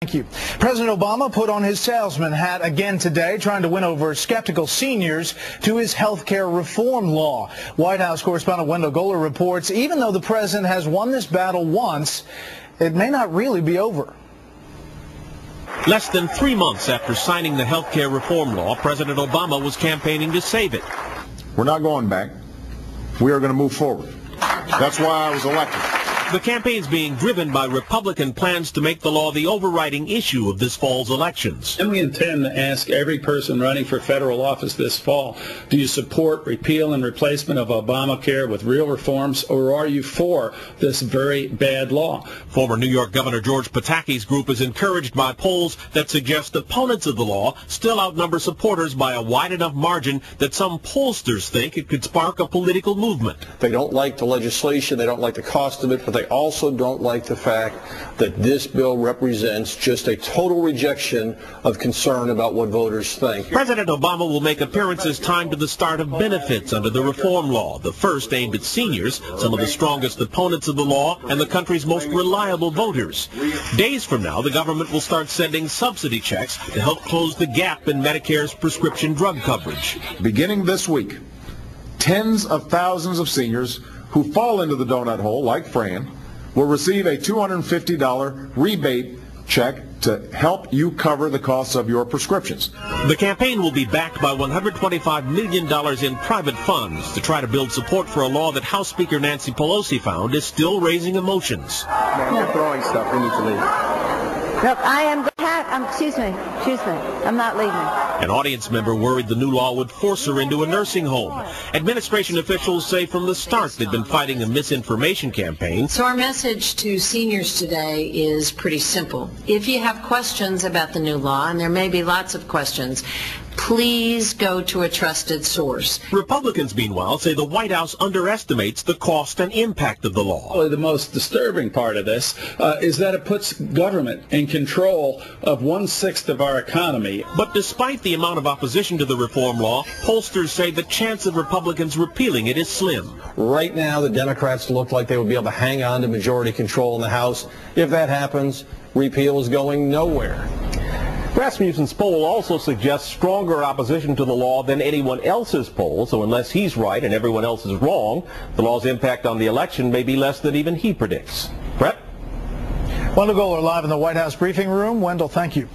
Thank you. President Obama put on his salesman hat again today, trying to win over skeptical seniors to his health care reform law. White House correspondent Wendell Goler reports even though the president has won this battle once, it may not really be over. Less than 3 months after signing the health care reform law, President Obama was campaigning to save it. We're not going back. We are going to move forward. That's why I was elected. The campaign's being driven by Republican plans to make the law the overriding issue of this fall's elections. And we intend to ask every person running for federal office this fall, do you support repeal and replacement of Obamacare with real reforms, or are you for this very bad law? Former New York Governor George Pataki's group is encouraged by polls that suggest opponents of the law still outnumber supporters by a wide enough margin that some pollsters think it could spark a political movement. They don't like the legislation, they don't like the cost of it, but they also don't like the fact that this bill represents just a total rejection of concern about what voters think. President Obama will make appearances timed to the start of benefits under the reform law, the first aimed at seniors, some of the strongest opponents of the law and the country's most reliable voters. Days from now, the government will start sending subsidy checks to help close the gap in Medicare's prescription drug coverage. Beginning this week, tens of thousands of seniors who fall into the donut hole, like Fran, will receive a $250 rebate check to help you cover the costs of your prescriptions. The campaign will be backed by $125 million in private funds to try to build support for a law that House Speaker Nancy Pelosi found is still raising emotions. You're throwing stuff. We need to leave. Look, excuse me, I'm not leaving. An audience member worried the new law would force her into a nursing home. Administration officials say from the start they've been fighting a misinformation campaign. So our message to seniors today is pretty simple. If you have questions about the new law, and there may be lots of questions, please go to a trusted source. Republicans, meanwhile, say the White House underestimates the cost and impact of the law. Probably the most disturbing part of this is that it puts government in control of 1/6 of our economy. But despite the amount of opposition to the reform law, pollsters say the chance of Republicans repealing it is slim. Right now, the Democrats look like they would be able to hang on to majority control in the House. If that happens, repeal is going nowhere. Rasmussen's poll also suggests stronger opposition to the law than anyone else's poll, so unless he's right and everyone else is wrong, the law's impact on the election may be less than even he predicts. Brett? Wendell Goler live in the White House briefing room. Wendell, thank you.